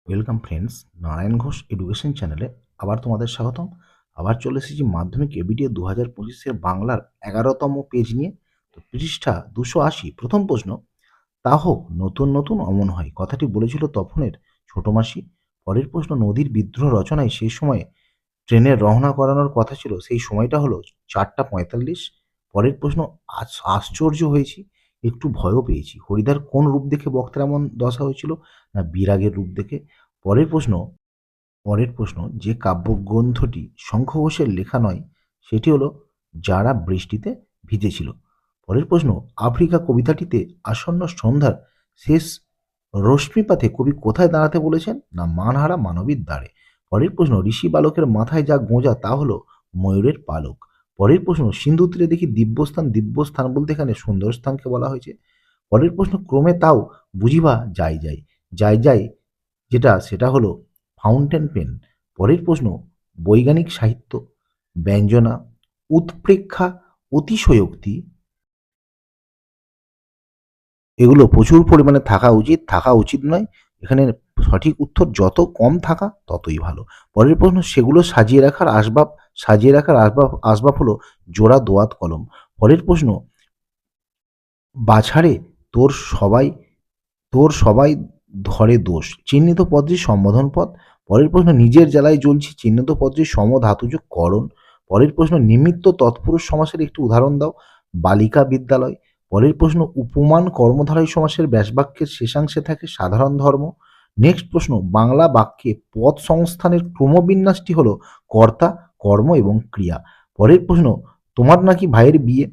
Welcome friends, Narayan Ghosh education চ্যানেলে আবার তোমাদের স্বাগতম। আবার চলে এসেছি মাধ্যমিক এবিটিএ 2025-এর বাংলার 11তম পেজ নিয়ে। তো পৃষ্ঠা 280, প্রথম প্রশ্ন, তা হোক নতুন নতুন অমন হয়, কথাটি বলেছিল তপনের ছোট মাসি। পরের প্রশ্ন, নদীর বিদ্রোহ রচনায় সেই সময়ে ট্রেনের রওনা করানোর কথা ছিল, সেই সময়টা হলো 4:45। পরের প্রশ্ন, আশ্চর্য হয়েছি, একটু ভয়ও পেয়েছি, হরিদার কোন রূপ দেখে বক্তার এমন দশা হয়েছিল? না, বিরাগের রূপ দেখে। পরের প্রশ্ন পরের প্রশ্ন, যে কাব্যগ্রন্থটি শঙ্খ ঘোষের লেখা নয় সেটি হলো যারা বৃষ্টিতে ভিজেছিল। পরের প্রশ্ন, আফ্রিকা কবিতাটিতে আসন্ন সন্ধ্যার শেষ রশ্মিপাতে কবি কোথায় দাঁড়াতে বলেছেন? না, মানহারা মানবীর দ্বারে। পরের প্রশ্ন, ঋষি বালকের মাথায় যা গোঁজা তা হলো ময়ূরের পালক। পরের প্রশ্ন, সিন্ধু তীরে দেখি দিব্যস্থান, দিব্যস্থান বলতে এখানে সুন্দর স্থানকে বলা হয়েছে। পরের প্রশ্ন, ক্রমে তাও বুঝিবা যাই যাই, যাই যাই সেটা হলো ফাউন্টেন পেন। পরের প্রশ্ন, বৈজ্ঞানিক সাহিত্য, ব্যঞ্জনা, উৎপ্রেক্ষা, অতিশয়োক্তি এগুলো প্রচুর পরিমাণে থাকা উচিত নয়। এখানে সঠিক উত্তর যত কম থাকা ততই ভালো। পরের প্রশ্ন, সেগুলো সাজিয়ে রাখার আসবাব হলো জোড়া দোয়াত কলম। পরের প্রশ্ন, বাছাড়ে তোর সবাই তোর সবাই ধরে দোষ, চিহ্নিত পদটির সম্বোধন পদ। পরের প্রশ্ন, নিজের জ্বালায় জ্বলছি, চিহ্নিত পদটির সমধাতুজ করণ। পরের প্রশ্ন, নিমিত্ত তৎপুরুষ সমাসের একটি উদাহরণ দাও, বালিকা বিদ্যালয়। পরের প্রশ্ন, উপমান কর্মধারয় সমাসের ব্যাসবাক্যের শেষাংশে থাকে সাধারণ ধর্ম। নেক্সট প্রশ্ন, বাংলা বাক্যে পদ সংস্থানের ক্রমবিন্যাসটি হলো কর্তা, কর্ম এবং ক্রিয়া। পরের প্রশ্ন, তোমার নাকি ভাইয়ের বিয়ে,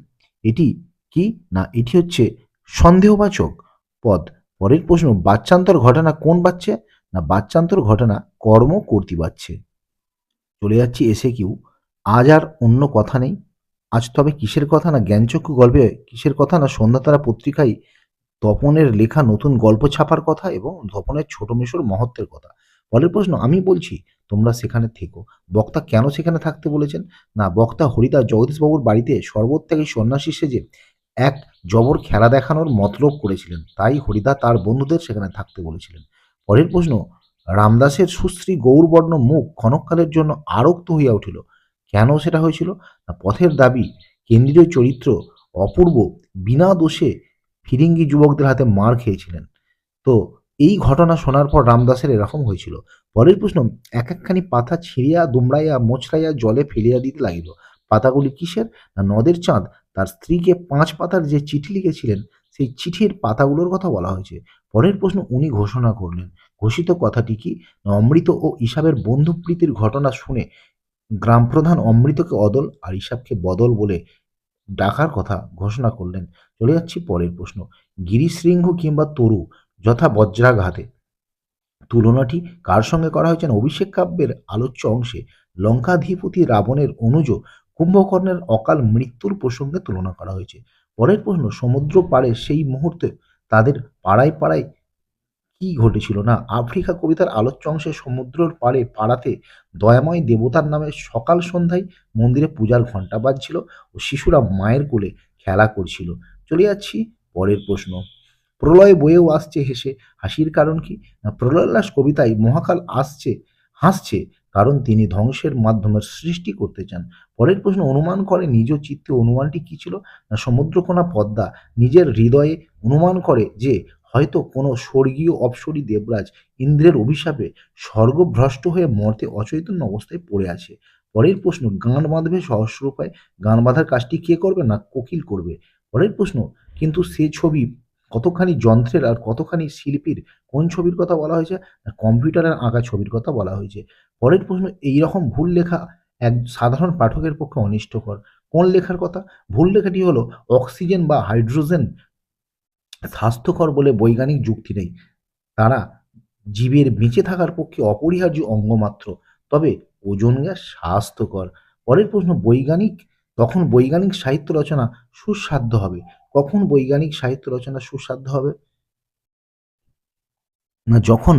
এটি কি? না, এটি হচ্ছে সন্দেহবাচক পদ। পরের প্রশ্ন, বাচ্চান্তর ঘটনা কোন বাচ্চে? না, বাচ্চান্তর ঘটনা কর্ম কর্তৃবাচ্যে। চলে যাচ্ছি এসে কিউ, আজ আর অন্য কথা নেই, আজ তবে কিসের কথা? না, জ্ঞানচক্ষু গল্পে কিসের কথা? না, সন্ধ্যাতারা পত্রিকায় তপনের লেখা নতুন গল্প ছাপার কথা এবং তপনের ছোট মেশোর মহত্বের কথা। পরের প্রশ্ন, আমি বলছি তোমরা সেখানে থেকো, বক্তা কেন সেখানে থাকতে বলেছেন? না, বক্তা হরিদাস জগদীশবাবুর বাড়িতে সর্বত্যাগী সন্ন্যাসী সেজে এক জবর খেলা দেখানোর মতলব করেছিলেন, তাই হরিদা তার বন্ধুদের সেখানে থাকতে বলেছিলেন। পরের প্রশ্ন, রামদাসের সুশ্রী গৌরবর্ণ মুখ ক্ষণকালের জন্য আরক্ত হইয়া উঠিল, কেন সেটা হয়েছিল? না, পথের দাবি কেন্দ্রীয় চরিত্র অপূর্ব বিনা দোষে ফিরিঙ্গি যুবকদের হাতে মার খেয়েছিলেন। তো এই ঘটনা শোনার পর রামদাসের এরকম হয়েছিল। পরের প্রশ্ন, এক একখানি পাতা ছিঁড়িয়া দুমড়াইয়া মোচড়াইয়া জলে ফেলিয়া দিতে লাগিল, পাতাগুলি কিসের? না, নদের চাঁদ তার স্ত্রীকে 5 পাতার যে চিঠি লিখেছিলেন সেই চিঠির পাতাগুলোর কথা বলা হয়েছে। পরের প্রশ্ন, উনি ঘোষণা করলেন, ঘোষিত কথাটি কি? না, অমৃত ও ইসাবের বন্ধুপ্রীতির ঘটনা শুনে গ্রামপ্রধান অমৃতকে অদল আর ইসাবকে বদল বলে ডাকার কথা ঘোষণা করলেন। চলে যাচ্ছি পরের প্রশ্ন, গিরিশৃঙ্গ কিংবা তরু যথা বজ্রাঘাতে তুলনাটি কার সঙ্গে করা হয়েছে? অভিষেক কাব্যের আলোচ্য অংশে লঙ্কাধিপতি রাবণের অনুজ কুম্ভকর্ণের অকাল মৃত্যুর প্রসঙ্গে তুলনা করা হয়েছে। পরের প্রশ্ন, সমুদ্র পাড়ে সেই মুহূর্তে তাদের পাড়ায় পাড়ায় কি ঘটেছিল? না, আফ্রিকা কবিতার আলোচ্য অংশে সমুদ্রের পাড়াতে দয়াময় দেবতার নামে সকাল সন্ধ্যায় মন্দিরে পূজার ঘণ্টা বাজছিল ও শিশুরা মায়ের কোলে খেলা করছিল। চলে যাচ্ছি পরের প্রশ্ন, প্রলয় বয়েও আসছে হেসে, হাসির কারণ কি? না, প্রলয়োল্লাস কবিতায় মহাকাল হাসছে কারণ তিনি ধ্বংসের মাধ্যমে সৃষ্টি করতে চান। পরের প্রশ্ন, অনুমান করে নিজ চিত্তে, অনুমানটি কি ছিল? না, সমুদ্রকোনা পদ্মা নিজের হৃদয়ে অনুমান করে যে হয়তো কোনো স্বর্গীয় অপ্সরী দেবরাজ ইন্দ্রের অভিশাপে স্বর্গভ্রষ্ট হয়ে মর্তে অচৈতন্য অবস্থায় পড়ে আছে। পরের প্রশ্ন, গান বাঁধবে সহস্র উপায়, গান বাঁধার কাজটি কে করবে? না, কোকিল করবে। পরের প্রশ্ন, কিন্তু সে ছবি কতখানি যন্ত্রের আর কতখানি শিল্পীর, কোন ছবির কথা বলা হয়েছে? না, কম্পিউটারের আঁকা ছবির কথা বলা হয়েছে। পরের প্রশ্ন, এইরকম ভুল লেখা এক সাধারণ পাঠকের পক্ষে অনিষ্টকর, কোন লেখার কথা? ভুল লেখাটি হলো অক্সিজেন বা হাইড্রোজেন স্বাস্থ্যকর বলে বৈজ্ঞানিক যুক্তি নেই, তারা জীবের বেঁচে থাকার পক্ষে অপরিহার্য অঙ্গ মাত্র, তবে ওজোন গ্যাস স্বাস্থ্যকর। পরের প্রশ্ন, তখন বৈজ্ঞানিক সাহিত্য রচনা সুসাধ্য হবে, কখন বৈজ্ঞানিক সাহিত্য রচনা সুসাধ্য হবে? না, যখন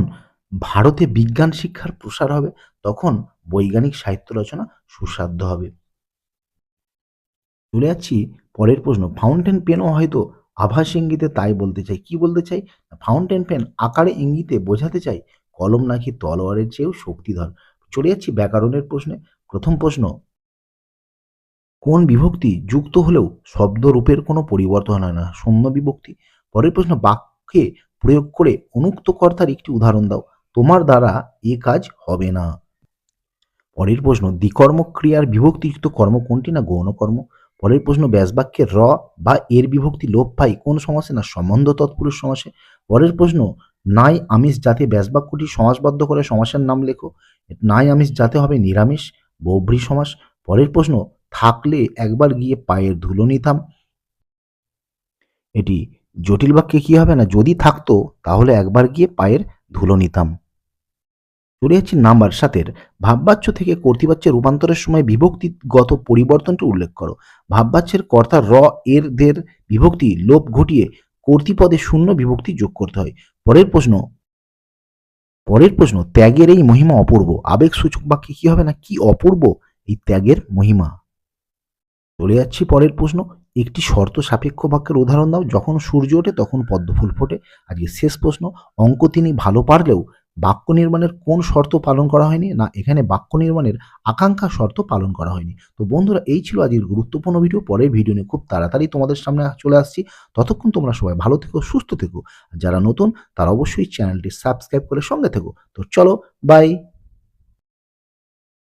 ভারতে বিজ্ঞান শিক্ষার প্রসার হবে তখন বৈজ্ঞানিক সাহিত্য রচনা সুসাধ্য হবে। চলে যাচ্ছি পরের প্রশ্ন, ফাউন্টেন পেনও হয়তো আভাস ইঙ্গিতে তাই বলতে চাই, কি বলতে চাই? ফাউন্টেন পেন আকারে ইঙ্গিতে বোঝাতে চাই কলম নাকি তলোয়ারের চেয়েও শক্তিধর? চলে যাচ্ছি ব্যাকরণের প্রশ্নে। প্রথম প্রশ্ন, কোন বিভক্তি যুক্ত হলেও শব্দরূপের কোনো পরিবর্তন হয় না? শূন্য বিভক্তি। পরের প্রশ্ন, বাক্যে প্রয়োগ করে অনুক্ত কর্তার একটি উদাহরণ দাও। তোমার দ্বারা এ কাজ হবে না। পরের প্রশ্ন, দ্বিকর্ম ক্রিয়ার বিভক্তিযুক্ত কর্ম কোনটি? না গৌণ কর্ম। পরের প্রশ্ন, ব্যাসবাক্যের র বা এর বিভক্তি লোপ পায় কোন সমাসে? না সম্বন্ধ তৎপুরুষ সমাসে। পরের প্রশ্ন, নাই আমিষ জাতে ব্যাসবাক্যটি সমাসবদ্ধ করে সমাসের নাম লেখো। নাই আমিষ জাতে হবে নিরামিষ, বহুব্রী সমাস। পরের প্রশ্ন, থাকলে একবার গিয়ে পায়ের ধুলো নিতাম, এটি জটিল বাক্যে কি হবে? না যদি থাকতো তাহলে একবার গিয়ে পায়ের ধুলো নিতাম। চলে যাচ্ছি নাম্বার 7-এর, ভাববাচ্য থেকে কর্তৃবাচ্যে রূপান্তরের সময় বিভক্তিগত পরিবর্তনটি উল্লেখ করো। ভাববাচ্যের কর্তা র এর দের বিভক্তি লোপ ঘটিয়ে কর্তৃপদে শূন্য বিভক্তি যোগ করতে হয়। পরের প্রশ্ন, ত্যাগের এই মহিমা অপূর্ব, আবেগসূচক বাক্যে কি হবে? না কি অপূর্ব এই ত্যাগের মহিমা। চলে যাচ্ছি পরের প্রশ্ন, একটি শর্ত সাপেক্ষ বাক্যের উদাহরণ দাও। যখন সূর্য ওঠে তখন পদ্মফুল ফোটে। আজকে শেষ প্রশ্ন, অঙ্ক তিনি ভালো পারলেও বাক্য নির্মাণের কোন শর্ত পালন করা হয়নি? না এখানে বাক্য নির্মাণের আকাঙ্ক্ষা শর্ত পালন করা হয়নি। তো বন্ধুরা, এই ছিল আজকের গুরুত্বপূর্ণ ভিডিও। পরের ভিডিও নিয়ে খুব তাড়াতাড়ি তোমাদের সামনে চলে আসছি। ততক্ষণ তোমরা সবাই ভালো থেকো, সুস্থ থেকো। যারা নতুন তারা অবশ্যই চ্যানেলটি সাবস্ক্রাইব করে সঙ্গে থেকো। তো চলো, বাই।